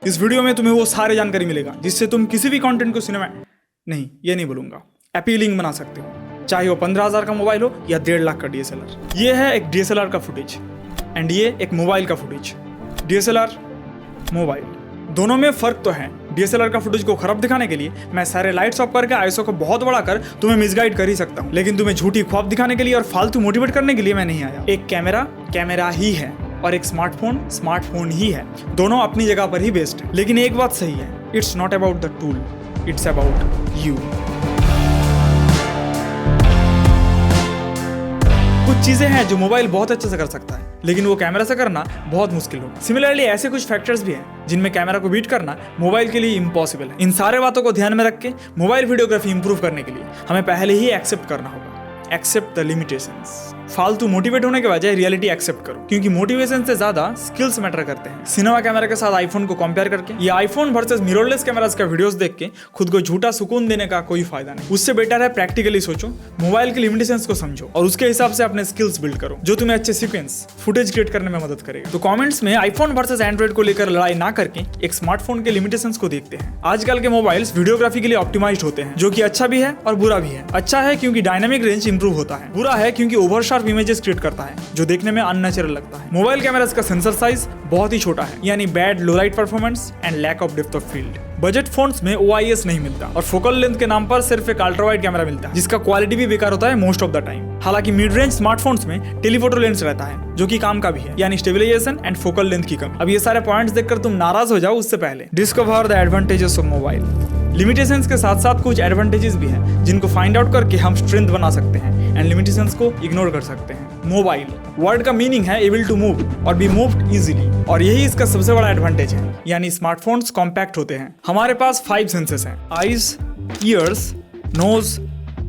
इस वीडियो में तुम्हें वो सारी जानकारी मिलेगा जिससे तुम किसी भी कंटेंट को सिनेमा नहीं, ये नहीं बोलूंगा, अपीलिंग बना सकते हो, चाहे वो 15,000 का मोबाइल हो या 1.5 लाख का DSLR। ये है एक DSLR का फुटेज एंड ये एक मोबाइल का फुटेज। DSLR, मोबाइल, दोनों में फर्क तो है। DSLR का फुटेज को खराब दिखाने के लिए मैं सारे लाइट्स ऑफ करके ISO को बहुत बड़ा कर तुम्हें मिसगाइड कर ही सकता हूँ, लेकिन तुम्हें झूठी ख्वाब दिखाने के लिए और फालतू मोटिवेट करने के लिए मैं नहीं आया। एक कैमरा ही है और एक स्मार्टफोन ही है। दोनों अपनी जगह पर ही बेस्ट है, लेकिन एक बात सही है, it's not about the tool, it's about you. कुछ चीजें हैं जो मोबाइल बहुत अच्छे से कर सकता है, लेकिन वो कैमरा से करना बहुत मुश्किल होगा। सिमिलरली ऐसे कुछ फैक्टर्स भी हैं जिनमें कैमरा को बीट करना मोबाइल के लिए इम्पॉसिबल है। इन सारे बातों को ध्यान में रख के मोबाइल वीडियोग्राफी इंप्रूव करने के लिए हमें पहले ही एक्सेप्ट करना होगा, एक्सेप्ट द लिमिटेशंस। फालतू मोटिवेट होने के बजाय रियलिटी एक्सेप्ट करो, क्योंकि मोटिवेशन से ज्यादा स्किल्स मैटर करते हैं। सिनेमा कैमरा के साथ आईफोन को कंपेयर करके या आईफोन वर्सेस मिररलेस कैमरास का वीडियोस देख के खुद को झूठा सुकून देने का कोई फायदा नहीं। उससे बेटर है प्रैक्टिकली सोचो, मोबाइल के लिमिटेशंस को समझो और उसके हिसाब से अपने स्किल्स बिल्ड करो जो तुम्हें अच्छे सीक्वेंस फुटेज क्रिएट करने में मदद करेगा। तो कमेंट्स में आईफोन वर्सेस एंड्रॉइड को लेकर लड़ाई ना करके एक स्मार्टफोन के लिमिटेशंस को देखते हैं। आजकल के मोबाइल्स वीडियोग्राफी के लिए ऑप्टिमाइज्ड होते हैं, जो कि अच्छा भी है और बुरा भी है। अच्छा है क्योंकि डायनामिक रेंज इंप्रूव होता है, बुरा है क्योंकि ओवर शार्प इमेजेस क्रिएट करता है जो देखने में अननेचुरल लगता है। मोबाइल कैमरास का सेंसर साइज बहुत ही छोटा है, यानी bad low light performance and lack of depth of field. Budget phones में OIS नहीं मिलता और फोकल लेंथ के नाम पर सिर्फ एक अल्ट्रा वाइड कैमरा मिलता है, जिसका क्वालिटी भी बेकार होता है मोस्ट ऑफ द टाइम। हालांकि मिड रेंज स्मार्टफोन्स में टेलीफोटो लेंस रहता है, जो कि काम का भी है, यानी स्टेबलाइजेशन एंड फोकल लेंथ की कमी। अब ये सारे पॉइंट्स देखकर तुम नाराज हो जाओ उससे पहले discover the advantages of mobile. Limitations के साथ साथ कुछ एडवांटेजेस भी हैं जिनको फाइंड आउट करके हम स्ट्रेंथ बना सकते हैं एंड लिमिटेशंस को इग्नोर कर सकते हैं। मोबाइल वर्ड का मीनिंग है एबल टू मूव और बी मूव्ड इजीली, और यही इसका सबसे बड़ा एडवांटेज है, यानी स्मार्टफोन्स कॉम्पैक्ट होते हैं। हमारे पास 5 सेंसेस हैं, eyes, ears, nose,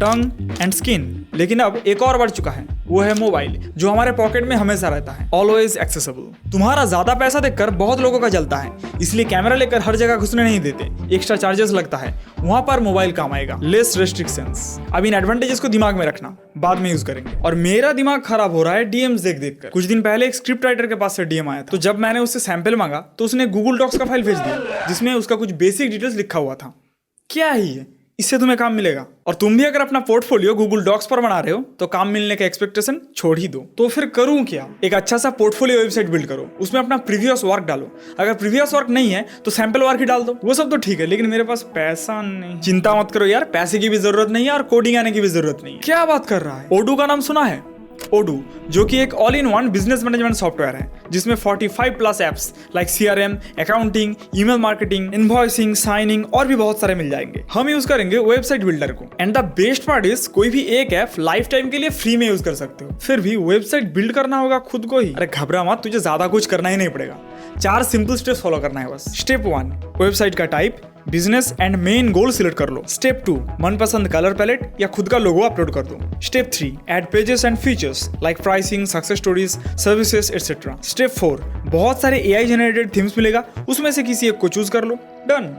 tongue and skin. लेकिन अब एक और बढ़ चुका है, वो है मोबाइल, जो हमारे पॉकेट में हमेशा रहता है, ऑलवेज एक्सेसिबल। तुम्हारा ज्यादा पैसा देखकर बहुत लोगों का जलता है, इसलिए कैमरा लेकर हर जगह घुसने नहीं देते, एक्स्ट्रा चार्जेस लगता है, वहां पर मोबाइल काम आएगा, लेस रेस्ट्रिक्शंस। अब इन एडवांटेजेस को दिमाग में रखना, बाद में यूज करेंगे। और मेरा दिमाग खराब हो रहा है DMs देख कर। कुछ दिन पहले एक स्क्रिप्ट राइटर के पास से DM आया था, तो जब मैंने उससे सैंपल मांगा तो उसने गूगल डॉक्स का फाइल भेज दिया जिसमें उसका कुछ बेसिक डिटेल्स लिखा हुआ था। क्या ही है, इससे तुम्हें काम मिलेगा। और तुम भी अगर अपना पोर्टफोलियो गूगल डॉक्स पर बना रहे हो तो काम मिलने का एक्सपेक्टेशन छोड़ ही दो। तो फिर करूं क्या? एक अच्छा सा पोर्टफोलियो वेबसाइट बिल्ड करो, उसमें अपना प्रीवियस वर्क डालो। अगर प्रीवियस वर्क नहीं है तो सैंपल वर्क ही डाल दो, वो सब तो ठीक है, लेकिन मेरे पास पैसा नहीं। चिंता मत करो यार, पैसे की भी जरूरत नहीं है और कोडिंग आने की भी जरूरत नहीं है। क्या बात कर रहा है? ओडू का नाम सुना है? ओडू, जो कि एक all in one business management software है, जिसमें 45+ apps like CRM, accounting, email marketing, invoicing, signing और भी बहुत सारे मिल जाएंगे। हम यूज करेंगे वेबसाइट बिल्डर को, and the best part is कोई भी एक ऐप लाइफ टाइम के लिए फ्री में यूज कर सकते हो। फिर भी वेबसाइट बिल्ड करना होगा खुद को ही। अरे घबरा मत, तुझे ज्यादा कुछ करना ही नहीं पड़ेगा, 4 सिंपल स्टेप्स फॉलो करना है बस। स्टेप 1, वेबसाइट का type, business and main goal select कर लो। स्टेप 2, मनपसंद कलर पैलेट या खुद का लोगो अपलोड कर दो। Step 3, add pages and features like pricing, success stories, services etcetera. Step 4, बहुत सारे AI जनरेटेड थीम्स मिलेगा, उसमें से किसी एक को चूज कर लो। डन।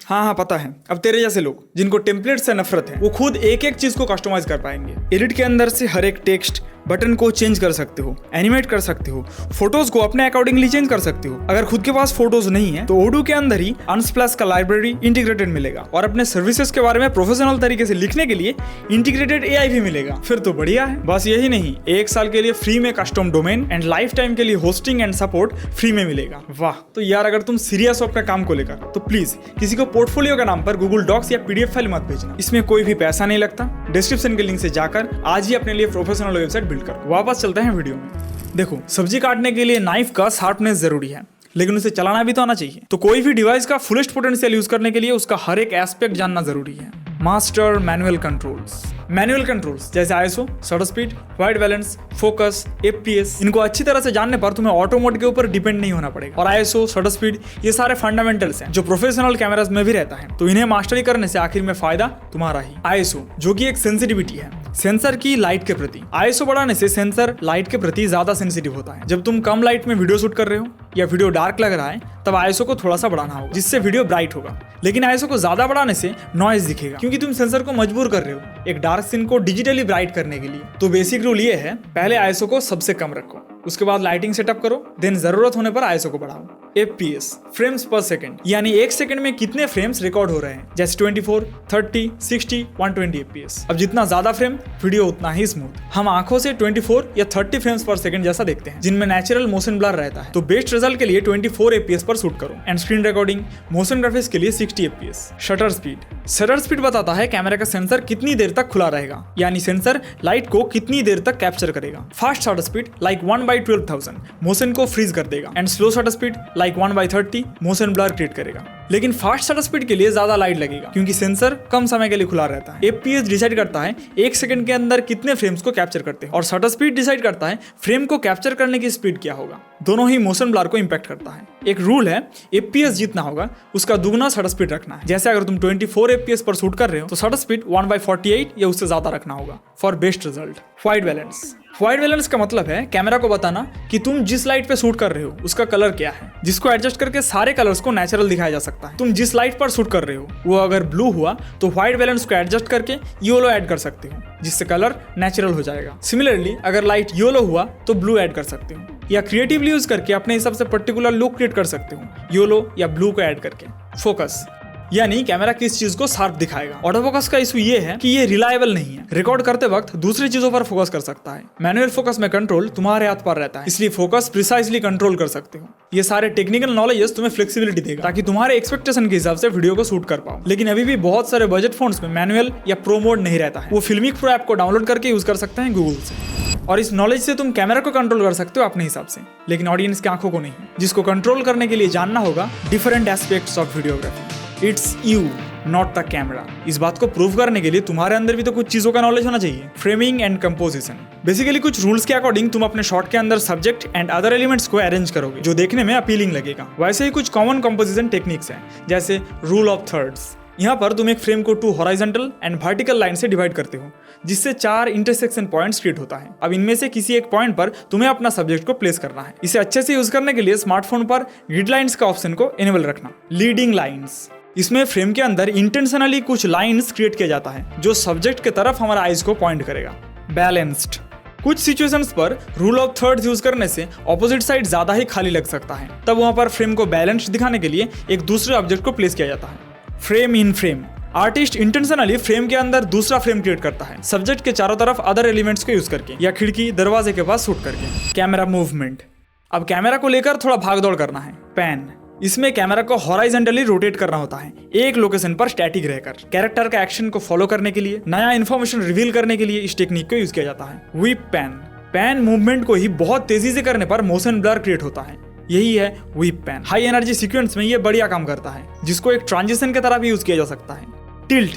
हाँ पता है, अब तेरे जैसे लोग जिनको टेम्पलेट से नफरत है वो खुद एक एक चीज को कस्टमाइज कर पाएंगे। एडिट के अंदर से हर एक टेक्स्ट बटन को चेंज कर सकते हो, एनिमेट कर सकते हो, फोटोज को अपने अकॉर्डिंगली चेंज कर सकते हो। अगर खुद के पास फोटोज नहीं है तो ओडू के अंदर ही अनस्प्लैश का लाइब्रेरी इंटीग्रेटेड मिलेगा, और अपने सर्विसेज के बारे में प्रोफेशनल तरीके से लिखने के लिए इंटीग्रेटेड AI भी मिलेगा। फिर तो बढ़िया है। बस यही नहीं, 1 साल के लिए फ्री में custom domain and life time के लिए होस्टिंग एंड सपोर्ट फ्री में मिलेगा। वाह। तो यार अगर तुम सीरियस हो अपने काम को लेकर तो प्लीज किसी को पोर्टफोलियो के नाम पर गूगल डॉक्स या PDF फाइल मत भेजना, इसमें कोई भी पैसा नहीं लगता। डिस्क्रिप्शन के लिंक से जाकर आज ही अपने लिए प्रोफेशनल वेबसाइट बिल्ड करो। वापस चलते हैं वीडियो में। देखो, सब्जी काटने के लिए नाइफ का शार्पनेस जरूरी है, लेकिन उसे चलाना भी तो आना चाहिए। तो कोई भी डिवाइस का फुलेस्ट पोटेंशियल यूज करने के लिए उसका हर एक एस्पेक्ट जानना जरूरी है। मास्टर मैनुअल कंट्रोल्स जैसे ISO, shutter speed, white balance, focus, FPS, इनको अच्छी तरह से जानने पर तुम्हें ऑटो मोड के ऊपर डिपेंड नहीं होना पड़ेगा। और ISO, शटर स्पीड, ये सारे फंडामेंटल्स हैं जो प्रोफेशनल कैमरास में भी रहता है, तो इन्हें मास्टरी करने से आखिर में फायदा तुम्हारा ही। ISO, जो कि एक सेंसिटिविटी है, सेंसर की लाइट के प्रति। आईएसओ बढ़ाने से सेंसर लाइट के प्रति ज्यादा सेंसिटिव होता है। जब तुम कम लाइट में वीडियो शूट कर रहे हो या वीडियो डार्क लग रहा है तब आईएसओ को थोड़ा सा बढ़ाना होगा जिससे वीडियो ब्राइट होगा। लेकिन आईएसओ को ज्यादा बढ़ाने से नॉइज दिखेगा क्योंकि तुम सेंसर को मजबूर कर रहे हो एक डार्क सीन को डिजिटली ब्राइट करने के लिए। तो बेसिक रूल ये है, पहले आईएसओ को सबसे कम रखो, उसके बाद लाइटिंग सेटअप करो, देन जरूरत होने पर आईएसओ को बढ़ाओ। FPS फ्रेम्स पर सेकंड, यानी एक सेकंड में कितने फ्रेम्स रिकॉर्ड हो रहे हैं, जैसे 24, 30, 60, 120 FPS। अब जितना ज्यादा फ्रेम वीडियो उतना ही स्मूथ। हम आंखों से 24 या 30 फ्रेम्स पर सेकंड जैसा देखते हैं जिनमें नेचुरल मोशन ब्लर रहता है। तो बेस्ट रिजल्ट के लिए 24 FPS पर शूट करो। And screen recording motion graphics के लिए 60 FPS। शटर स्पीड बताता है कैमरा का सेंसर कितनी देर तक खुला रहेगा, यानी सेंसर लाइट को कितनी देर तक कैप्चर करेगा। Fast shutter speed like 1/12,000 motion को फ्रीज कर देगा। And slow shutter speed like 1/30 motion blur create करेगा। लेकिन फास्ट शटर स्पीड के लिए ज्यादा लाइट लगेगा क्योंकि सेंसर कम समय के लिए खुला रहता है। FPS डिसाइड करता है एक सेकंड के अंदर कितने फ्रेम्स को कैप्चर करते हैं और शटर स्पीड डिसाइड करता है फ्रेम को कैप्चर करने की स्पीड क्या होगा। दोनों ही मोशन ब्लर को इंपैक्ट करता है। एक रूल है, FPS जितना होगा उसका दुगना शटर स्पीड रखना है। जैसे अगर तुम 24 FPS पर शूट कर रहे हो तो शटर स्पीड 1/48 या उससे ज्यादा रखना होगा for best result. Wide balance का मतलब है कैमरा को बताना कि तुम जिस लाइट पे शूट कर रहे हो उसका कलर क्या है, जिसको एडजस्ट करके सारे कलर्स को नेचुरल दिखाया जा सकता है। तुम जिस लाइट पर शूट कर रहे हो वो अगर ब्लू हुआ तो व्हाइट बैलेंस को एडजस्ट करके येलो ऐड कर सकते हो जिससे कलर नेचुरल हो जाएगा। सिमिलरली अगर लाइट येलो हुआ तो ब्लू ऐड कर सकते हो या क्रिएटिवली यूज करके अपने हिसाब से पर्टिकुलर लुक क्रिएट कर सकते हो येलो या ब्लू को ऐड करके। फोकस यानी कैमरा किस चीज को शार्प दिखाएगा। ऑटो फोकस का इशू ये है कि ये रिलायबल नहीं है। रिकॉर्ड करते वक्त दूसरी चीजों पर फोकस कर सकता है। मैनुअल फोकस में कंट्रोल तुम्हारे हाथ पर रहता है, इसलिए फोकस प्रिसाइजली कंट्रोल कर सकते हो। ये सारे टेक्निकल नॉलेजेस तुम्हें फ्लेक्सिबिलिटी देगा ताकि तुम्हारे एक्सपेक्टेशन के हिसाब से वीडियो को शूट कर पाओ। लेकिन अभी भी बहुत सारे बजट फोन्स में मैनुअल या प्रो मोड नहीं रहता है। वो फिल्मिक प्रो ऐप को डाउनलोड करके यूज कर सकते हैं गूगल से, और इस नॉलेज से तुम कैमरा को कंट्रोल कर सकते हो अपने हिसाब से, लेकिन ऑडियंस की आंखों को नहीं, जिसको कंट्रोल करने के लिए जानना होगा different aspects of videography. It's you not the camera. इस बात को प्रूव करने के लिए तुम्हारे अंदर भी तो कुछ चीजों का नॉलेज होना चाहिए। फ्रेमिंग एंड कंपोजिशन, बेसिकली कुछ रूल्स के अकॉर्डिंग तुम अपने शॉट के अंदर सब्जेक्ट एंड अदर एलिमेंट्स को अरेंज करोगे जो देखने में अपीलिंग लगेगा। वैसे ही कुछ कॉमन कंपोजिशन टेक्निक्स हैं, जैसे रूल ऑफ थर्ड्स। यहाँ पर तुम एक फ्रेम को 2 हॉरिजॉन्टल एंड वर्टिकल लाइन से डिवाइड करते हो जिससे 4 इंटरसेक्शन पॉइंट्स क्रिएट होता है। अब इनमें से किसी एक पॉइंट पर तुम्हें अपना सब्जेक्ट को प्लेस करना है। इसे अच्छे से यूज करने के लिए स्मार्टफोन पर ग्रिड लाइंस का ऑप्शन को इनेबल रखना। लीडिंग लाइंस, इसमें फ्रेम के अंदर इंटेंशनली कुछ लाइंस क्रिएट किया जाता है जो सब्जेक्ट के तरफ हमारा आइज को पॉइंट करेगा। बैलेंस्ड, कुछ सिचुएशंस पर रूल ऑफ थर्ड्स यूज करने से ऑपोजिट साइड ज्यादा ही खाली लग सकता है, तब वहां पर फ्रेम को बैलेंस्ड दिखाने के लिए एक दूसरे ऑब्जेक्ट को प्लेस किया जाता है। Frame in frame, artist intentionally frame के अंदर दूसरा फ्रेम क्रिएट करता है सब्जेक्ट के चारों तरफ अदर एलिमेंट्स को यूज करके या खिड़की दरवाजे के पास शूट करके। कैमरा मूवमेंट, अब कैमरा को लेकर थोड़ा भागदौड़ करना है। पैन, इसमें कैमरा को हॉरिजॉन्टली रोटेट करना होता है एक लोकेशन पर स्टैटिक रहकर। कैरेक्टर का एक्शन को फॉलो करने के लिए, नया इंफॉर्मेशन रिवील करने के लिए इस टेक्निक को यूज किया जाता है। व्हीप पैन, पैन मूवमेंट को ही बहुत तेजी से करने पर मोशन ब्लर क्रिएट होता है, यही है whip pan. High energy sequence में ये बढ़िया काम करता है जिसको एक ट्रांजिशन की तरह भी यूज किया जा सकता है। टिल्ट,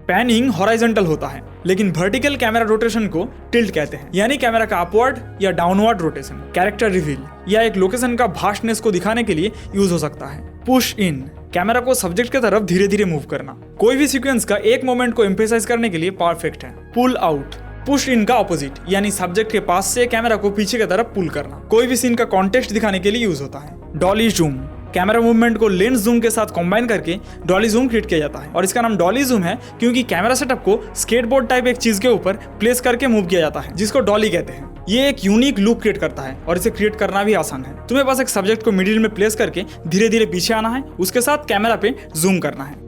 पैनिंग हॉरिजॉन्टल होता है लेकिन वर्टिकल कैमरा रोटेशन को टिल्ट कहते हैं, यानी कैमरा का अपवर्ड या डाउनवर्ड रोटेशन। कैरेक्टर रिवील या एक लोकेशन का वास्टनेस को दिखाने के लिए यूज हो सकता है। पुश इन, कैमरा को सब्जेक्ट की तरफ धीरे धीरे मूव करना, कोई भी सीक्वेंस का एक मोमेंट को एम्फेसाइज करने के लिए परफेक्ट है। पुल आउट, पुश इन का ऑपोजिट, यानी सब्जेक्ट के पास से कैमरा को पीछे की तरफ पुल करना, कोई भी सीन का कॉन्टेक्स्ट दिखाने के लिए यूज होता है। डॉली जूम, कैमरा मूवमेंट को लेंस जूम के साथ कंबाइन करके डॉली जूम क्रिएट किया जाता है, और इसका नाम डॉली जूम है क्योंकि कैमरा सेटअप को स्केटबोर्ड टाइप एक चीज के ऊपर प्लेस करके मूव किया जाता है जिसको डॉली कहते हैं। ये एक यूनिक लुक क्रिएट करता है और इसे क्रिएट करना भी आसान है। तुम्हें बस एक सब्जेक्ट को मिडिल में प्लेस करके धीरे धीरे पीछे आना है, उसके साथ कैमरा पे जूम करना है।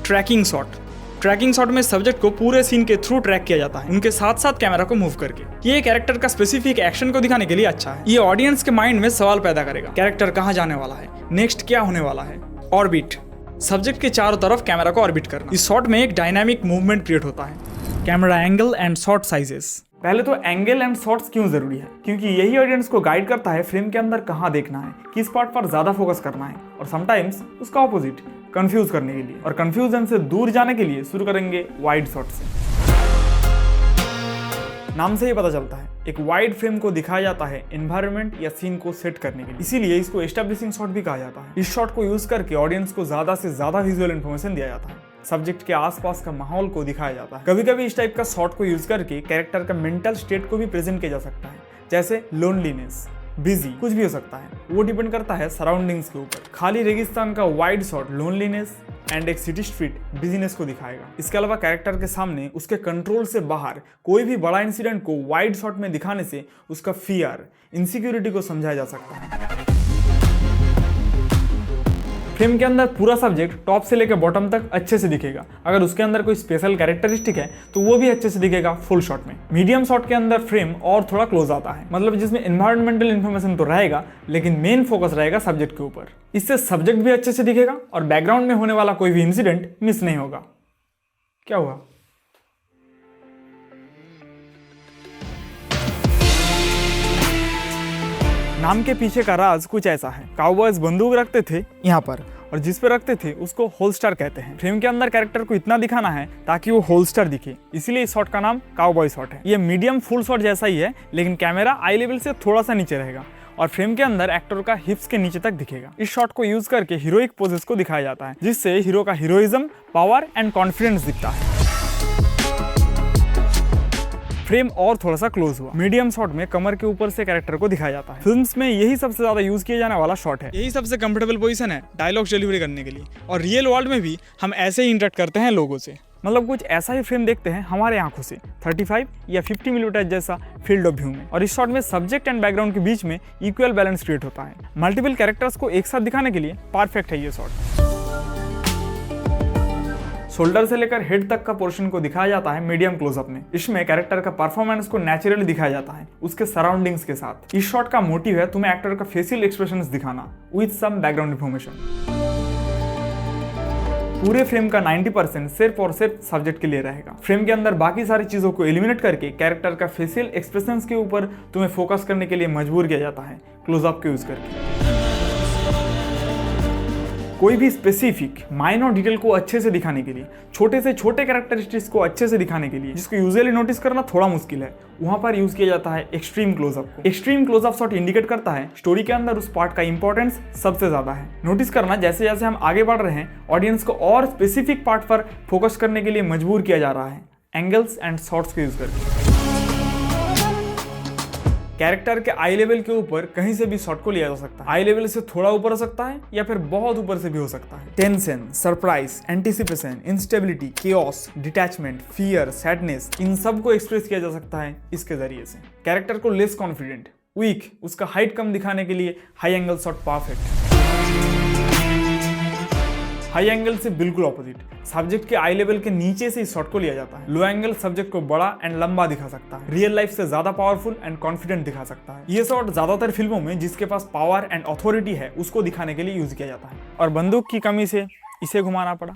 ट्रैकिंग शॉट, ट्रैकिंग शॉट में सब्जेक्ट को पूरे सीन के थ्रू ट्रैक किया जाता है उनके साथ साथ कैमरा को मूव करके। ये कैरेक्टर का स्पेसिफिक एक्शन को दिखाने के लिए अच्छा है। ये ऑडियंस के माइंड में सवाल पैदा करेगा, कैरेक्टर कहाँ जाने वाला है, नेक्स्ट क्या होने वाला है। ऑर्बिट, सब्जेक्ट के चारों तरफ कैमरा को ऑर्बिट करना। इस शॉट में एक डायनामिक मूवमेंट क्रिएट होता है। Camera angle and shot sizes, पहले तो एंगल एंड शॉट्स क्यों जरूरी है, क्योंकि यही ऑडियंस को गाइड करता है फ्रेम के अंदर कहाँ देखना है, किस पार्ट पर ज्यादा फोकस करना है, और समटाइम्स उसका ऑपोजिट कंफ्यूज करने के लिए। और कंफ्यूजन से दूर जाने के लिए शुरू करेंगे वाइड शॉट से। नाम से ही पता चलता है एक वाइड फ्रेम को दिखाया जाता है एनवायरनमेंट या सीन को सेट करने के लिए, इसीलिए इसको एस्टैब्लिशिंग शॉट भी कहा जाता है। इस शॉट को यूज करके ऑडियंस को ज्यादा से ज्यादा विजुअल इन्फॉर्मेशन दिया जाता है। सब्जेक्ट के आसपास का माहौल को दिखाया जाता है। कभी कभी इस टाइप का शॉट को यूज करके कैरेक्टर का मेंटल स्टेट को भी प्रेजेंट किया जा सकता है, जैसे लोनलीनेस, बिजी, कुछ भी हो सकता है, वो डिपेंड करता है सराउंडिंग्स के ऊपर। खाली रेगिस्तान का वाइड शॉट लोनलीनेस एंड एक सिटी स्ट्रीट बिजीनेस को दिखाएगा। इसके अलावा कैरेक्टर के सामने उसके कंट्रोल से बाहर कोई भी बड़ा इंसिडेंट को वाइड शॉट में दिखाने से उसका फियर, इनसिक्योरिटी को समझाया जा सकता है। फ्रेम के अंदर पूरा सब्जेक्ट टॉप से लेकर बॉटम तक अच्छे से दिखेगा। अगर उसके अंदर कोई स्पेशल कैरेक्टरिस्टिक है तो वो भी अच्छे से दिखेगा फुल शॉट में। मीडियम शॉट के अंदर फ्रेम और थोड़ा क्लोज आता है, मतलब जिसमें एनवायरमेंटल इन्फॉर्मेशन तो रहेगा लेकिन मेन फोकस रहेगा सब्जेक्ट के ऊपर। इससे सब्जेक्ट भी अच्छे से दिखेगा और बैकग्राउंड में होने वाला कोई भी इंसिडेंट मिस नहीं होगा। क्या हुआ? नाम के पीछे का राज कुछ ऐसा है। काउबॉयज बंदूक रखते थे यहाँ पर और जिस पे रखते थे उसको होल्स्टर कहते हैं। फ्रेम के अंदर कैरेक्टर को इतना दिखाना है ताकि वो होल्स्टर दिखे, इसीलिए इस शॉट का नाम काउबॉय शॉट है। ये मीडियम फुल शॉट जैसा ही है लेकिन कैमरा आई लेवल से थोड़ा सा नीचे रहेगा और फ्रेम के अंदर एक्टर का हिप्स के नीचे तक दिखेगा। इस शॉट को यूज करके हीरोइक पोजेस को दिखाया जाता है, जिससे हीरो का हीरोइज्म, पावर एंड कॉन्फिडेंस दिखता है। फ्रेम और थोड़ा सा क्लोज हुआ। मीडियम शॉट में कमर के ऊपर से कैरेक्टर को दिखाया जाता है। फिल्म्स में यही सबसे ज्यादा यूज किया जाने वाला शॉट है। यही सबसे कंफर्टेबल पोजीशन है डायलॉग्स डिलीवरी करने के लिए, और रियल वर्ल्ड में भी हम ऐसे ही इंटरेक्ट करते हैं लोगों से। मतलब कुछ ऐसा ही फ्रेम देखते हैं हमारे आंखों से 35 या 50 मिलीमीटर जैसा फील्ड ऑफ व्यू में। और इस शॉट में सब्जेक्ट एंड बैकग्राउंड के बीच में इक्वल बैलेंस क्रिएट होता है। मल्टीपल कैरेक्टर्स को एक साथ दिखाने के लिए परफेक्ट है ये शॉट। शोल्डर से लेकर हेड तक का पोर्शन को दिखाया जाता है मीडियम क्लोजअप में। इसमें कैरेक्टर का परफॉर्मेंस को नेचुरली दिखाया जाता है उसके सराउंडिंग्स के साथ। इस शॉट का मोटिव है तुम्हें एक्टर का फेशियल एक्सप्रेशंस दिखाना विद सम बैकग्राउंड इंफॉर्मेशन। पूरे फ्रेम का 90% सिर्फ और सिर्फ सब्जेक्ट के लिए रहेगा। फ्रेम के अंदर बाकी सारी चीजों को एलिमिनेट करके कैरेक्टर का फेशियल एक्सप्रेशंस के ऊपर तुम्हें फोकस करने के लिए मजबूर किया जाता है क्लोजअप के यूज करके। कोई भी स्पेसिफिक माइनर डिटेल को अच्छे से दिखाने के लिए, छोटे से छोटे कैरेक्टरिस्टिक्स को अच्छे से दिखाने के लिए, जिसको यूजुअली नोटिस करना थोड़ा मुश्किल है, वहां पर यूज किया जाता है एक्सट्रीम क्लोजअप को। एक्सट्रीम क्लोजअप शॉट इंडिकेट करता है स्टोरी के अंदर उस पार्ट का इंपॉर्टेंस सबसे ज्यादा है। नोटिस करना जैसे जैसे हम आगे बढ़ रहे हैं ऑडियंस को और स्पेसिफिक पार्ट पर फोकस करने के लिए मजबूर किया जा रहा है एंगल्स एंड शॉट्स को यूज करके। कैरेक्टर के आई लेवल के ऊपर कहीं से भी शॉट को लिया जा सकता है। आई लेवल से थोड़ा ऊपर हो सकता है या फिर बहुत ऊपर से भी हो सकता है। Tension, surprise, anticipation, instability, chaos, detachment, fear, sadness, इन सब को एक्सप्रेस किया जा सकता है इसके जरिए से। कैरेक्टर को लेस कॉन्फिडेंट, वीक, उसका हाइट कम दिखाने के लिए high angle shot perfect. High angle से बिल्कुल ऑपोजिट, सब्जेक्ट के आई लेवल के नीचे से इस शॉट को लिया जाता है। लो एंगल सब्जेक्ट को बड़ा एंड लंबा दिखा सकता है, रियल लाइफ से ज्यादा पावरफुल एंड कॉन्फिडेंट दिखा सकता है। ये शॉट ज्यादातर फिल्मों में जिसके पास पावर एंड अथॉरिटी है उसको दिखाने के लिए यूज किया जाता है, और बंदूक की कमी से इसे घुमाना पड़ा।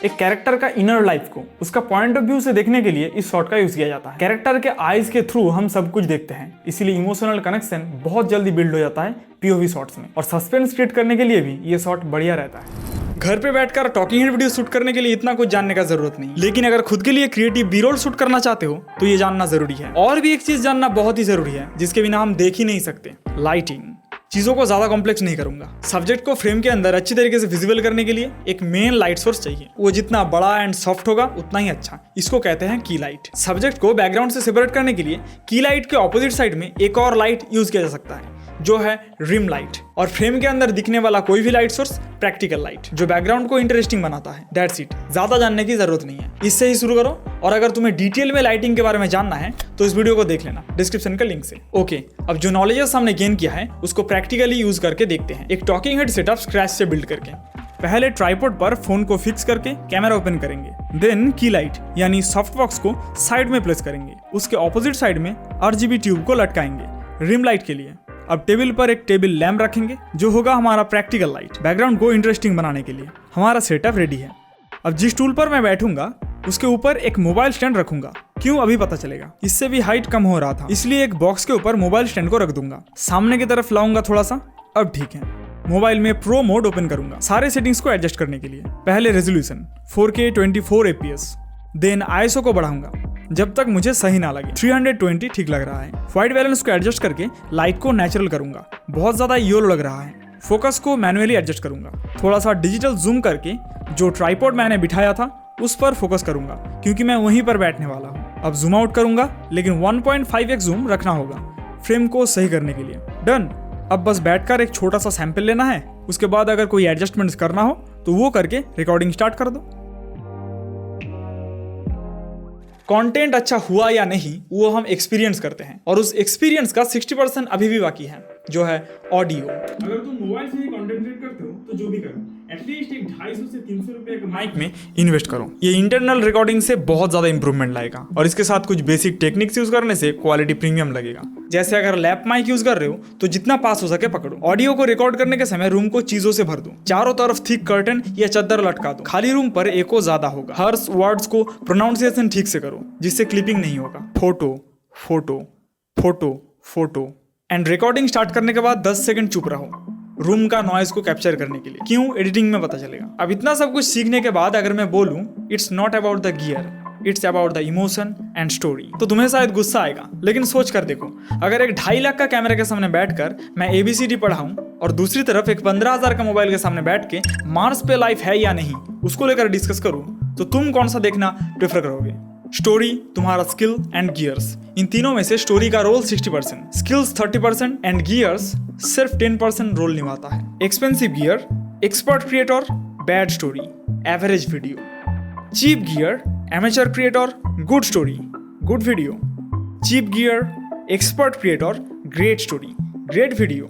एक कैरेक्टर का इनर लाइफ को उसका पॉइंट ऑफ व्यू से देखने के लिए इस शॉट का यूज किया जाता है। कैरेक्टर के आईज के थ्रू हम सब कुछ देखते हैं, इसीलिए इमोशनल कनेक्शन बहुत जल्दी बिल्ड हो जाता है पीओवी शॉट्स में, और सस्पेंस क्रिएट करने के लिए भी ये शॉट बढ़िया रहता है। घर पे बैठकर टॉकिंग हेड वीडियो शूट करने के लिए इतना कुछ जानने का जरूरत नहीं, लेकिन अगर खुद के लिए क्रिएटिव बी रोल शूट करना चाहते हो तो ये जानना जरूरी है। और भी एक चीज जानना बहुत ही जरूरी है जिसके बिना हम देख ही नहीं सकते, लाइटिंग। चीजों को ज्यादा कॉम्प्लेक्स नहीं करूंगा। सब्जेक्ट को फ्रेम के अंदर अच्छी तरीके से विजिबल करने के लिए एक मेन लाइट सोर्स चाहिए। वो जितना बड़ा एंड सॉफ्ट होगा उतना ही अच्छा। इसको कहते हैं की लाइट। सब्जेक्ट को बैकग्राउंड से सेपरेट करने के लिए की लाइट के ऑपोजिट साइड में एक और लाइट यूज किया जा सकता है जो है रिम लाइट, और फ्रेम के अंदर दिखने वाला कोई भी लाइट सोर्स प्रैक्टिकल लाइट जो बैकग्राउंड को इंटरेस्टिंग बनाता है। दैट्स इट, ज्यादा जानने की जरूरत नहीं है, इससे ही शुरू करो। और अगर तुम्हें डिटेल में लाइटिंग के बारे में जानना है तो इस वीडियो को देख लेना डिस्क्रिप्शन का लिंक से। ओके, अब जो नॉलेज हमने गेन किया है उसको प्रैक्टिकली यूज करके देखते हैं, एक टॉकिंग हेड सेटअप स्क्रैच से बिल्ड करके। पहले ट्राइपॉड पर फोन को फिक्स करके कैमरा ओपन करेंगे, देन की लाइट यानी सॉफ्ट बॉक्स को साइड में प्लेस करेंगे। उसके ऑपोजिट साइड में RGB ट्यूब को लटकाएंगे रिम लाइट के लिए। अब टेबल पर एक टेबल लैम्प रखेंगे जो होगा हमारा प्रैक्टिकल लाइट, बैकग्राउंड को इंटरेस्टिंग बनाने के लिए। हमारा सेटअप रेडी है। अब जिस टूल पर मैं बैठूंगा उसके ऊपर एक मोबाइल स्टैंड रखूंगा। क्यों अभी पता चलेगा, इससे भी हाइट कम हो रहा था इसलिए एक बॉक्स के ऊपर मोबाइल स्टैंड को रख दूंगा। सामने की तरफ लाऊंगा थोड़ा सा, अब ठीक है। मोबाइल में प्रो मोड ओपन करूंगा सारे सेटिंग्स को एडजस्ट करने के लिए। पहले resolution 4K 24 fps, then ISO को बढ़ाऊंगा जब तक मुझे सही ना लगे। 320 ठीक लग रहा है। व्हाइट बैलेंस को एडजस्ट करके लाइट को नेचुरल करूंगा, बहुत ज्यादा येलो लग रहा है। फोकस को मैन्युअली एडजस्ट करूंगा। थोड़ा सा डिजिटल जूम करके जो ट्राइपॉड मैंने बिठाया था उस पर फोकस करूंगा, क्योंकि मैं वहीं पर बैठने वाला हूँ। अब जूम आउट करूंगा, लेकिन 1.5x जूम रखना होगा फ्रेम को सही करने के लिए। डन। अब बस बैठकर एक छोटा सा सैंपल लेना है, उसके बाद अगर कोई एडजस्टमेंट्स करना हो तो वो करके रिकॉर्डिंग स्टार्ट कर दो। कंटेंट अच्छा हुआ या नहीं वो हम एक्सपीरियंस करते हैं, और उस एक्सपीरियंस का 60% अभी भी बाकी है, जो है ऑडियो। अगर तुम मोबाइल से ही कंटेंट क्रिएट करते हो तो जो भी करो, एटलीस्ट एक 250 से 300 रुपए के माइक में इन्वेस्ट करो। ये इंटरनल रिकॉर्डिंग से बहुत ज्यादा इंप्रूवमेंट लाएगा, और इसके साथ कुछ बेसिक टेक्निक्स यूज करने से क्वालिटी प्रीमियम लगेगा। जैसे अगर लैप माइक यूज कर रहे हो तो जितना पास हो सके पकड़ो। ऑडियो को रिकॉर्ड करने के समय रूम को चीजों से भर दो, चारों तरफ थिक कर्टन या चद्दर लटका दो। खाली रूम पर एको ज्यादा होगा। हर वर्ड्स को प्रोनाउंसिएशन ठीक से करो, जिससे क्लिपिंग नहीं होगा। Photo photo photo photo and recording start करने के बाद 10 सेकंड चुप रहो, रूम का नॉइज को कैप्चर करने के लिए। क्यों? एडिटिंग में पता चलेगा। अब इतना सब कुछ सीखने के बाद अगर मैं बोलूं it's not about the gear, it's about the emotion and story, तो तुम्हें शायद गुस्सा आएगा। लेकिन सोच कर देखो, अगर एक 2.5 लाख का कैमरे के सामने बैठकर मैं ABCD पढ़ाऊं और दूसरी तरफ एक 15,000 का मोबाइल के सामने बैठ के मार्स पे लाइफ है या नहीं उसको लेकर डिस्कस करूं, तो तुम कौन सा देखना प्रेफर करोगे? स्टोरी, तुम्हारा स्किल एंड गियर्स। इन तीनों में से स्टोरी का रोल 60%, स्किल्स 30% एंड गियर्स सिर्फ 10% रोल निभाता है। Expensive gear, expert creator, bad story, average video. Cheap gear, amateur creator, good story, good video. Cheap gear, expert creator, great story, great video.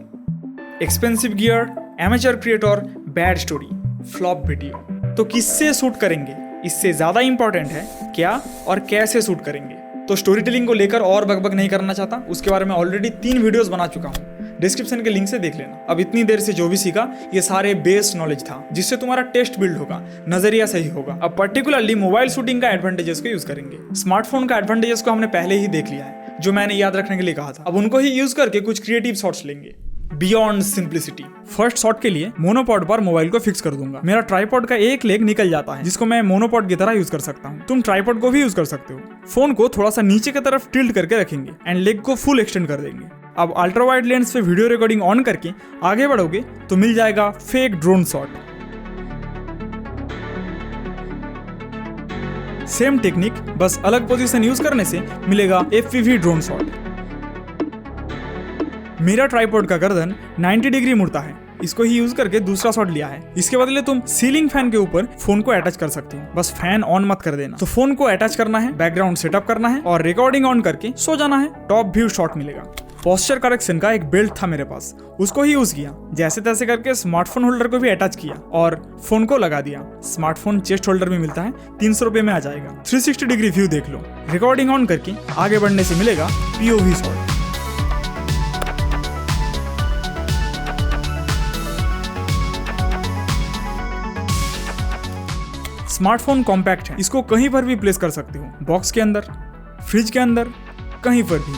Expensive gear, amateur creator, bad story, flop video. तो किससे shoot करेंगे इससे ज्यादा important है क्या और कैसे shoot करेंगे। तो स्टोरी टेलिंग को लेकर और बकबक नहीं करना चाहता, उसके बारे में ऑलरेडी 3 वीडियोस बना चुका हूँ, डिस्क्रिप्शन के लिंक से देख लेना। अब इतनी देर से जो भी सीखा ये सारे बेस्ड नॉलेज था, जिससे तुम्हारा टेस्ट बिल्ड होगा, नजरिया सही होगा। अब पर्टिकुलरली मोबाइल शूटिंग का एडवांटेजेस को यूज करेंगे। स्मार्टफोन का एडवांटेजेस को हमने पहले ही देख लिया है, जो मैंने याद रखने के लिए कहा था। अब उनको ही यूज करके कुछ क्रिएटिव शॉट्स लेंगे। Beyond simplicity. फर्स्ट शॉट के लिए मोनोपॉड पर मोबाइल को फिक्स कर दूंगा। मेरा ट्राइपॉड का एक लेग निकल जाता है, जिसको मैं मोनोपॉड की तरह यूज कर सकता हूँ। तुम ट्राइपॉड को भी यूज कर सकते हो। फोन को थोड़ा सा नीचे की तरफ टिल्ट करके रखेंगे एंड लेग को फुल एक्सटेंड कर देंगे। अब अल्ट्रा वाइड लेंस पे वीडियो रिकॉर्डिंग ऑन करके आगे बढ़ोगे तो मिल जाएगा fake drone shot. Same technique, बस अलग पोजीशन यूज करने से मिलेगा FPV ड्रोन शॉट। मेरा ट्राइपॉड का गर्दन 90 डिग्री मुड़ता है, इसको ही यूज करके दूसरा शॉट लिया है। इसके बदले तुम सीलिंग फैन के ऊपर फोन को अटैच कर सकते हो, बस फैन ऑन मत कर देना। तो फोन को अटैच करना है, बैकग्राउंड सेटअप करना है और रिकॉर्डिंग ऑन करके सो जाना है। टॉप व्यू शॉट मिलेगा। पोस्चर करेक्शन का एक बेल्ट था मेरे पास, उसको ही यूज किया। जैसे तैसे करके स्मार्टफोन होल्डर को भी अटैच किया और फोन को लगा दिया। स्मार्टफोन चेस्ट होल्डर भी मिलता है, 300 रुपए में आ जाएगा। 360 डिग्री व्यू देख लो। रिकॉर्डिंग ऑन करके आगे बढ़ने से मिलेगा POV शॉट। स्मार्टफोन कॉम्पैक्ट है, इसको कहीं पर भी प्लेस कर सकते हो, बॉक्स के अंदर, फ्रिज के अंदर, कहीं पर भी।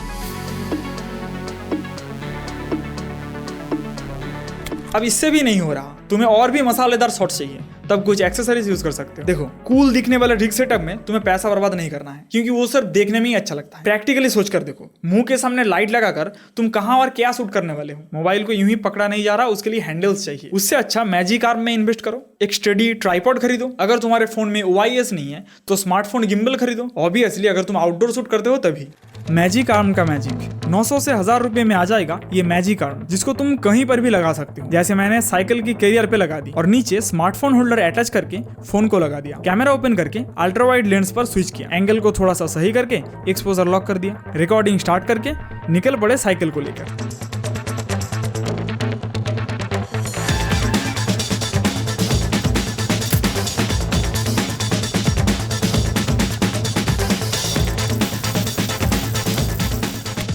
अब इससे भी नहीं हो रहा, तुम्हें और भी मसालेदार शॉट चाहिए, तब कुछ एक्सेसरीज यूज कर सकते हो। देखो, कूल दिखने वाले रिग सेटअप में तुम्हें पैसा बर्बाद नहीं करना है, क्योंकि वो सिर्फ देखने में ही अच्छा लगता है। प्रैक्टिकली सोच कर देखो, मुंह के सामने लाइट लगाकर तुम कहां और क्या शूट करने वाले हो। मोबाइल को यूं ही पकड़ा नहीं जा रहा, उसके लिए हैंडल्स चाहिए। उससे अच्छा मैजिक आर्म में इन्वेस्ट करो, एक स्टडी ट्राइपॉड खरीदो। अगर तुम्हारे फोन में OIS नहीं है तो स्मार्टफोन गिम्बल खरीदो। ऑब्वियसली अगर तुम आउटडोर शूट करते हो तभी। मैजिक आर्म का मैजिक 900 से 1000 रुपए में आ जाएगा ये मैजिक आर्म, जिसको तुम कहीं पर भी लगा सकते हो। जैसे मैंने साइकिल की कैरियर पे लगा दी और नीचे स्मार्टफोन होल्डर अटैच करके फोन को लगा दिया। कैमरा ओपन करके अल्ट्रा वाइड लेंस पर स्विच किया, एंगल को थोड़ा सा सही करके एक्सपोजर लॉक कर दिया। रिकॉर्डिंग स्टार्ट करके निकल पड़े साइकिल को लेकर।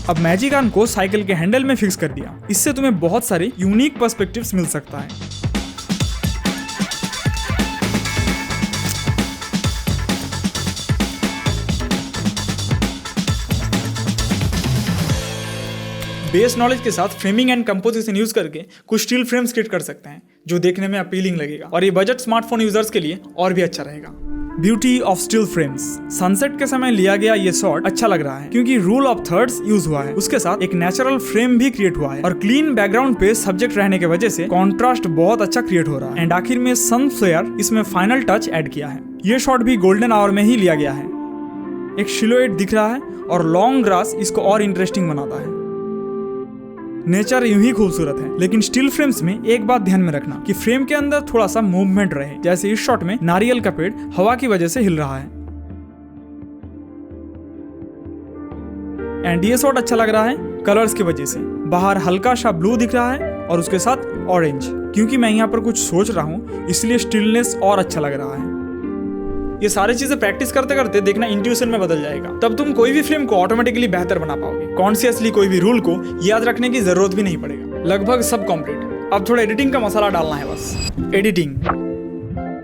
अब मैजिक आर्म को साइकिल के हैंडल में फिक्स कर दिया। इससे तुम्हें बहुत सारे यूनिक पर्सपेक्टिव्स मिल सकता है। बेस नॉलेज के साथ फ्रेमिंग एंड कंपोजिशन यूज करके कुछ स्टील फ्रेम्स क्रिएट कर सकते हैं, जो देखने में अपीलिंग लगेगा और ये बजट स्मार्टफोन यूजर्स के लिए और भी अच्छा रहेगा। Beauty of still frames. Sunset के समय लिया गया ये शॉट अच्छा लग रहा है क्योंकि रूल ऑफ थर्ड्स यूज हुआ है। उसके साथ एक नेचुरल फ्रेम भी क्रिएट हुआ है और क्लीन बैकग्राउंड पे सब्जेक्ट रहने की वजह से कॉन्ट्रास्ट बहुत अच्छा क्रिएट हो रहा है। एंड आखिर में सन फ्लेयर इसमें फाइनल टच ऐड किया है। ये शॉट भी गोल्डन आवर में ही लिया गया है। एक सिलुएट दिख रहा है और लॉन्ग ग्रास इसको और इंटरेस्टिंग बनाता है। नेचर यूं ही खूबसूरत है, लेकिन स्टिल फ्रेम्स में एक बात ध्यान में रखना कि फ्रेम के अंदर थोड़ा सा मूवमेंट रहे। जैसे इस शॉट में नारियल का पेड़ हवा की वजह से हिल रहा है। एंड ये शॉट अच्छा लग रहा है कलर्स की वजह से। बाहर हल्का सा ब्लू दिख रहा है और उसके साथ ऑरेंज। क्योंकि मैं यहाँ पर कुछ सोच रहा हूँ इसलिए स्टिलनेस और अच्छा लग रहा है। ये सारी चीजें प्रैक्टिस करते करते देखना इंट्यूशन में बदल जाएगा। तब तुम कोई भी फिल्म को ऑटोमेटिकली बेहतर बना पाओगे। कॉन्शियसली कोई भी रूल को याद रखने की जरूरत भी नहीं पड़ेगा। लगभग सब कंप्लीट। अब थोड़ा एडिटिंग का मसाला डालना है बस। एडिटिंग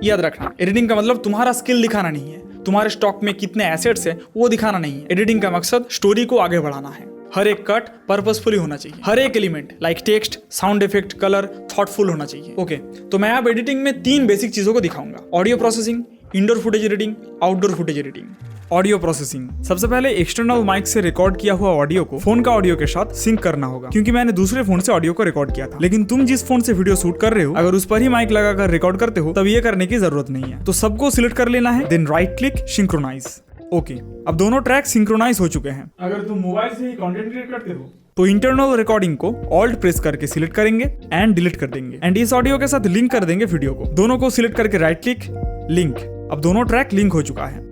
याद रखना, एडिटिंग का मतलब तुम्हारा स्किल दिखाना नहीं है, तुम्हारे स्टॉक में कितने एसेट्स है वो दिखाना नहीं है। एडिटिंग का मकसद स्टोरी को आगे बढ़ाना है। हर एक कट पर्पसफुली होना चाहिए। हर एक element like text, sound effect, colour thoughtful होना चाहिए। ओके, तो मैं अब एडिटिंग में 3 बेसिक चीजों को दिखाऊंगा। Audio processing, indoor footage editing, outdoor footage editing. Audio processing. सबसे पहले एक्सटर्नल माइक से रिकॉर्ड किया हुआ ऑडियो को फोन का ऑडियो के साथ सिंक करना होगा। क्योंकि मैंने दूसरे फोन से ऑडियो को रिकॉर्ड किया था, लेकिन तुम जिस फोन से वीडियो शूट कर रहे हो अगर उस पर ही माइक लगाकर रिकॉर्ड करते हो तब ये करने की जरूरत नहीं है। तो सबको सिलेक्ट कर लेना है, then right click synchronise. Okay, अब दोनों ट्रैक सिंक्रोनाइज हो चुके हैं। अगर तुम मोबाइल से ही कंटेंट क्रिएट करते हो तो इंटरनल रिकॉर्डिंग को ऑल्ट प्रेस करके सिलेक्ट करेंगे एंड डिलीट कर देंगे। एंड इस ऑडियो के साथ लिंक कर देंगे वीडियो को। दोनों को सिलेक्ट करके राइट क्लिक, लिंक। अब दोनों ट्रैक लिंक हो चुका है।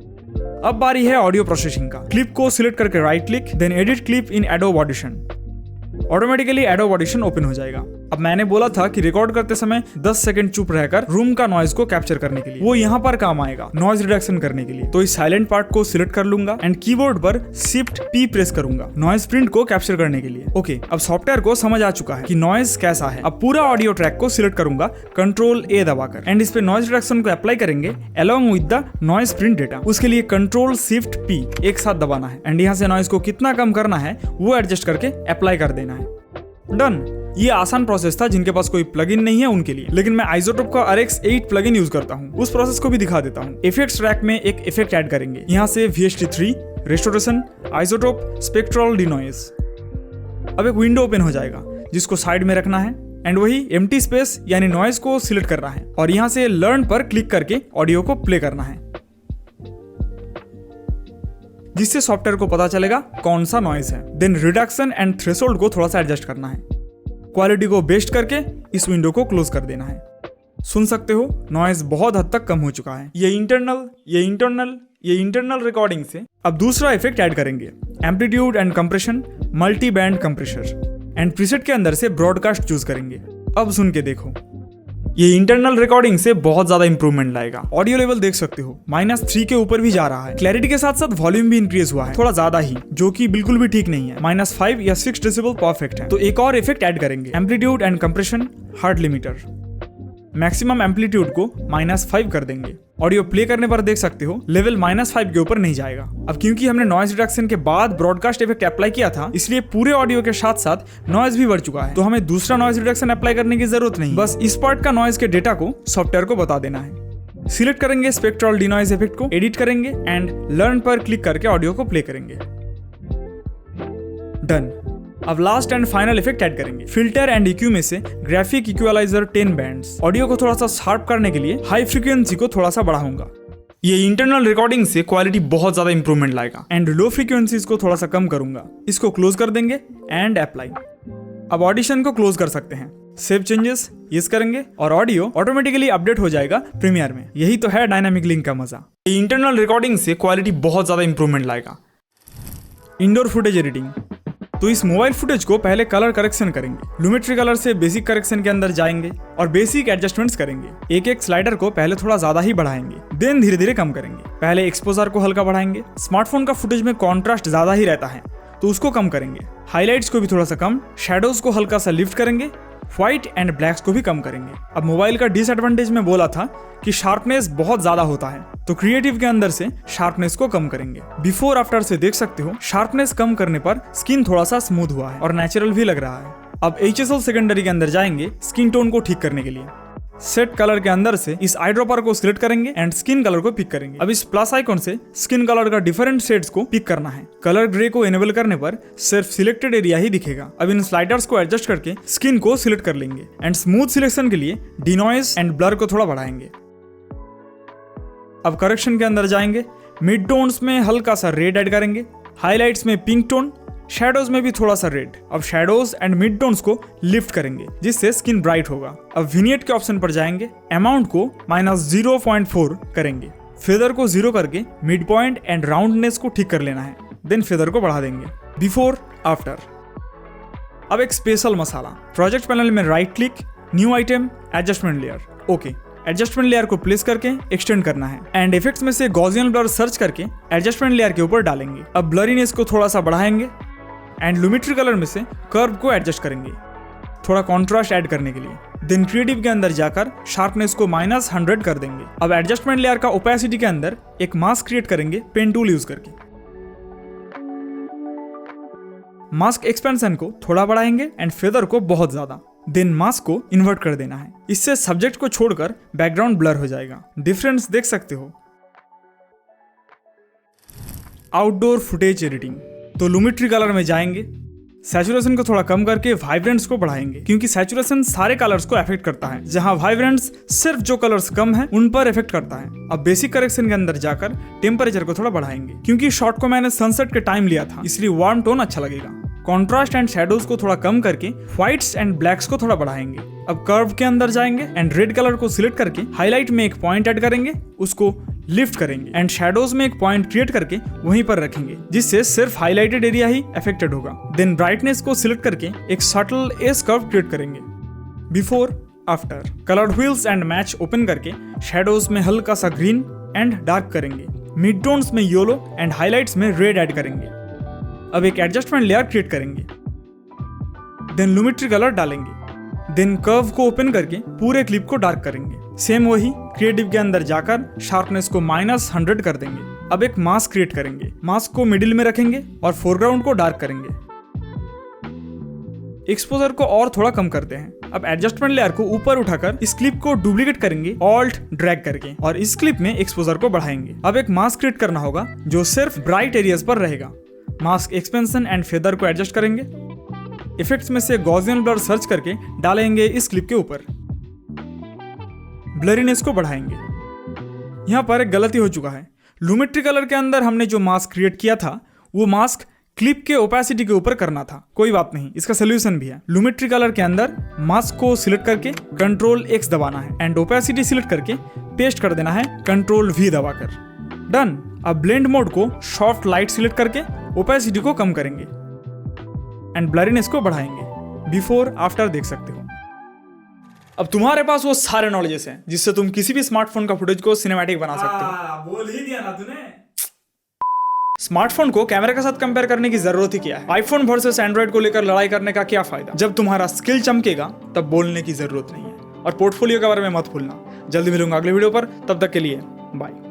अब बारी है ऑडियो प्रोसेसिंग का। क्लिप को सिलेक्ट करके right click, then edit clip in Adobe Audition. Automatically Adobe Audition open हो जाएगा। अब मैंने बोला था कि रिकॉर्ड करते समय 10 सेकंड चुप रहकर रूम का नॉइज को कैप्चर करने के लिए, वो यहाँ पर काम आएगा नॉइज रिडक्शन करने के लिए। तो इस साइलेंट पार्ट को सिलेक्ट कर लूंगा एंड कीबोर्ड पर शिफ्ट P प्रेस करूंगा नॉइज प्रिंट को कैप्चर करने के लिए। ओके, अब सॉफ्टवेयर को समझ आ चुका है कि नॉइज कैसा है। अब पूरा ऑडियो ट्रैक को सिलेक्ट करूंगा कंट्रोल A दबाकर एंड इस पे नॉइज रिडक्शन को अप्लाई करेंगे along with the noise print data. उसके लिए कंट्रोल शिफ्ट P एक साथ दबाना है एंड यहाँ से नॉइज को कितना कम करना है वो एडजस्ट करके अप्लाई कर देना है। डन। ये आसान प्रोसेस था जिनके पास कोई प्लगइन नहीं है उनके लिए, लेकिन मैं आइसोटोप का RX8 प्लगइन यूज करता हूँ। उस प्रोसेस को भी दिखा देता हूँ। इफेक्ट्स ट्रैक में एक इफेक्ट ऐड करेंगे। यहाँ से VST3, रेस्टोरेशन, आइसोटोप, स्पेक्ट्रल डिनॉइज। अब एक विंडो ओपन हो जाएगा जिसको साइड में रखना है एंड वही एम्प्टी स्पेस यानी नॉइज को सिलेक्ट करना है और यहाँ से लर्न पर क्लिक करके ऑडियो को प्ले करना है, जिससे सॉफ्टवेयर को पता चलेगा कौन सा नॉइज है। देन रिडक्शन एंड थ्रेशोल्ड को थोड़ा सा एडजस्ट करना है। क्वालिटी को बेस्ट करके इस विंडो को क्लोज कर देना है। सुन सकते हो नॉइज बहुत हद तक कम हो चुका है। ये इंटरनल रिकॉर्डिंग से अब दूसरा इफेक्ट ऐड करेंगे, amplitude and compression, multi band compressor and preset के अंदर से ब्रॉडकास्ट चूज करेंगे। अब सुन के देखो, ये इंटरनल रिकॉर्डिंग से बहुत ज्यादा इंप्रूवमेंट लाएगा। ऑडियो लेवल देख सकते हो -3 के ऊपर भी जा रहा है। क्लैरिटी के साथ साथ वॉल्यूम भी इंक्रीज हुआ है थोड़ा ज्यादा ही, जो कि बिल्कुल भी ठीक नहीं है। -5 या 6 डेसिबल परफेक्ट है। तो एक और इफेक्ट ऐड करेंगे, amplitude and compression hard limiter. Maximum amplitude को -5 कर देंगे। ऑडियो प्ले करने पर देख सकते हो लेवल -5 के ऊपर नहीं जाएगा। अब क्योंकि हमने नॉइज रिडक्शन के बाद ब्रॉडकास्ट इफेक्ट अप्लाई किया था, इसलिए पूरे ऑडियो के साथ साथ नॉइज भी बढ़ चुका है। तो हमें दूसरा नॉइज रिडक्शन अप्लाई करने की जरूरत नहीं, बस इस पार्ट का नॉइज के डेटा को सॉफ्टवेयर को बता देना है। सिलेक्ट करेंगे स्पेक्ट्रल डिनॉइज इफेक्ट को, एडिट करेंगे एंड लर्न पर क्लिक करके ऑडियो को प्ले करेंगे। डन। अब last and final effect add करेंगे। फिल्टर एंड EQ में से ग्राफिक इक्वलाइजर 10 बैंड्स। ऑडियो को थोड़ा सा शार्प करने के लिए हाई फ्रीक्वेंसी को थोड़ा सा बढ़ाऊंगा। ये इंटरनल रिकॉर्डिंग से क्वालिटी बहुत ज्यादा इंप्रूवमेंट लाएगा। एंड लो फ्रीक्वेंसीज को थोड़ा सा कम करूंगा। इसको क्लोज कर देंगे एंड अप्लाई। अब ऑडिशन को क्लोज कर सकते हैं। सेव चेंजेस यस करेंगे और ऑडियो ऑटोमेटिकली अपडेट हो जाएगा प्रीमियर में। यही तो है डायनामिक लिंक का मजा। ये इंटरनल रिकॉर्डिंग से क्वालिटी बहुत ज्यादा इंप्रूवमेंट लाएगा। Indoor footage editing. तो इस मोबाइल फुटेज को पहले कलर करेक्शन करेंगे। लुमेट्री कलर से बेसिक करेक्शन के अंदर जाएंगे और बेसिक एडजस्टमेंट्स करेंगे। एक एक स्लाइडर को पहले थोड़ा ज्यादा ही बढ़ाएंगे, देन धीरे धीरे कम करेंगे। पहले एक्सपोजर को हल्का बढ़ाएंगे। स्मार्टफोन का फुटेज में कॉन्ट्रास्ट ज्यादा ही रहता है तो उसको कम करेंगे। हाईलाइट्स को भी थोड़ा सा कम, शैडोज को हल्का सा लिफ्ट करेंगे, व्हाइट एंड ब्लैक्स को भी कम करेंगे। अब मोबाइल का डिसएडवांटेज में बोला था कि शार्पनेस बहुत ज्यादा होता है, तो क्रिएटिव के अंदर से शार्पनेस को कम करेंगे। बिफोर आफ्टर से देख सकते हो शार्पनेस कम करने पर स्किन थोड़ा सा स्मूथ हुआ है और नेचुरल भी लग रहा है। अब HSL सेकेंडरी के अंदर जाएंगे स्किन टोन को ठीक करने के लिए। सेट कलर के अंदर से इस आई ड्रॉपर को सिलेक्ट करेंगे एंड स्किन कलर को पिक करेंगे। अब इस प्लस आइकॉन से स्किन कलर का डिफरेंट शेड्स को पिक करना है। कलर ग्रे को एनेबल करने पर सिर्फ सिलेक्टेड एरिया ही दिखेगा। अब इन स्लाइडर्स को एडजस्ट करके स्किन को सिलेक्ट कर लेंगे एंड स्मूथ सिलेक्शन के लिए डिनॉइस एंड ब्लर को थोड़ा बढ़ाएंगे। अब करेक्शन के अंदर जाएंगे, मिड टोन्स में हल्का सा रेड ऐड करेंगे, हाईलाइट्स में पिंक टोन, शैडोज में भी थोड़ा सा रेड। अब शैडोज एंड मिड टोन्स को लिफ्ट करेंगे जिससे स्किन ब्राइट होगा। अब विनियट के ऑप्शन पर जाएंगे, अमाउंट को -0.4 करेंगे, फेदर को 0 करके मिड पॉइंट एंड राउंडनेस को ठीक कर लेना है। देन फेदर को बढ़ा देंगे। Before after. अब एक स्पेशल मसाला, प्रोजेक्ट पैनल में right click, new item, adjustment layer. Okay, adjustment layer को प्लेस करके एक्सटेंड करना है एंड इफेक्ट्स में से गॉसियन ब्लर सर्च करके एडजस्टमेंट लेयर के ऊपर डालेंगे। अब ब्लरीनेस को थोड़ा सा बढ़ाएंगे एंड लुमिट्री कलर में से कर्व को एडजस्ट करेंगे थोड़ा कॉन्ट्रास्ट ऐड करने के लिए। देन क्रिएटिव के अंदर जाकर शार्पनेस को -100 कर देंगे। अब एडजस्टमेंट लेयर का ओपेसिटी के अंदर एक मास्क क्रिएट करेंगे पेन टूल यूज करके। मास्क एक्सपेंशन को थोड़ा बढ़ाएंगे एंड फेदर को बहुत ज्यादा। देन मास्क को इन्वर्ट कर देना है, इससे सब्जेक्ट को छोड़कर बैकग्राउंड ब्लर हो जाएगा। डिफरेंस देख सकते हो। आउटडोर फुटेज एडिटिंग, तो लुमिट्री कलर में जाएंगे, सैचुरेशन को थोड़ा कम करके वाइब्रेंस को बढ़ाएंगे क्योंकि सैचुरेशन सारे कलर्स को अफेक्ट करता है, जहां वाइब्रेंस सिर्फ जो कलर्स कम है उन पर इफेक्ट करता है। अब बेसिक करेक्शन के अंदर जाकर टेम्परेचर को थोड़ा बढ़ाएंगे क्योंकि शॉट को मैंने सनसेट के टाइम लिया था, इसलिए वार्म टोन अच्छा लगेगा। कॉन्ट्रास्ट एंड शैडोज को थोड़ा कम करके व्हाइट्स एंड ब्लैक्स को थोड़ा बढ़ाएंगे। अब कर्व के अंदर जाएंगे एंड रेड कलर को सिलेक्ट करके हाईलाइट में एक पॉइंट ऐड करेंगे, उसको लिफ्ट करेंगे एंड शैडोज में एक पॉइंट क्रिएट करके वहीं पर रखेंगे जिससे सिर्फ हाईलाइटेड एरिया ही अफेक्टेड होगा। देन ब्राइटनेस को सिलेक्ट करके एक सटल एज कर्व क्रिएट करेंगे। Before after. Colour wheels and match open करके शैडोज में हल्का सा ग्रीन एंड डार्क करेंगे, मिड टोन्स में येलो एंड हाईलाइट्स में रेड ऐड करेंगे। अब एक एडजस्टमेंट लेयर क्रिएट करेंगे, देन लुमिट्री कलर डालेंगे, देन कर्व को ओपन करके पूरे क्लिप को डार्क करेंगे। सेम वही क्रिएटिव के अंदर जाकर शार्पनेस को -100 कर देंगे। अब एक मास्क क्रिएट करेंगे, मास्क को मिडिल में रखेंगे और फोरग्राउंड को डार्क करेंगे। एक्सपोजर को और थोड़ा कम करते हैं। अब एडजस्टमेंट लेयर को ऊपर उठाकर इस क्लिप को डुप्लीकेट करेंगे ऑल्ट ड्रैग करके और इस क्लिप में एक्सपोजर को बढ़ाएंगे। अब एक मास्क क्रिएट करना होगा जो सिर्फ ब्राइट एरियाज पर रहेगा। मास्क एक्सपेंशन एंड फेदर को एडजस्ट करेंगे, इफेक्ट्स में से गॉसियन ब्लर सर्च करके डालेंगे इस क्लिप के ऊपर। ब्लरीनेस को बढ़ाएंगे। यहां पर एक गलती हो चुका है, लुमिट्री कलर के अंदर हमने जो मास्क क्रिएट किया था वो मास्क क्लिप के ओपेसिटी के ऊपर करना था। कोई बात नहीं, इसका सोल्यूशन भी है। लुमिट्री कलर के अंदर मास्क को सिलेक्ट करके Ctrl+X दबाना है एंड ओपेसिटी सिलेक्ट करके पेस्ट कर देना है Ctrl+V दबाकर। डन। अब ब्लेंड मोड को सॉफ्ट लाइट सिलेक्ट करके ओपेसिटी को कम करेंगे एंड ब्लरीनेस को बढ़ाएंगे। बिफोर आफ्टर देख सकते हो। अब तुम्हारे पास वो सारे नॉलेजेस हैं जिससे तुम किसी भी स्मार्टफोन का फुटेज को सिनेमैटिक बना सकते हो। बोल ही दिया ना तूने। स्मार्टफोन को कैमरे के साथ कंपेयर करने की जरूरत ही क्या है? आईफोन वर्सेस एंड्रॉइड को लेकर लड़ाई करने का क्या फायदा? जब तुम्हारा स्किल चमकेगा तब बोलने की जरूरत नहीं है। और पोर्टफोलियो के बारे में मत भूलना। जल्दी मिलूंगा अगले वीडियो पर, तब तक के लिए बाय।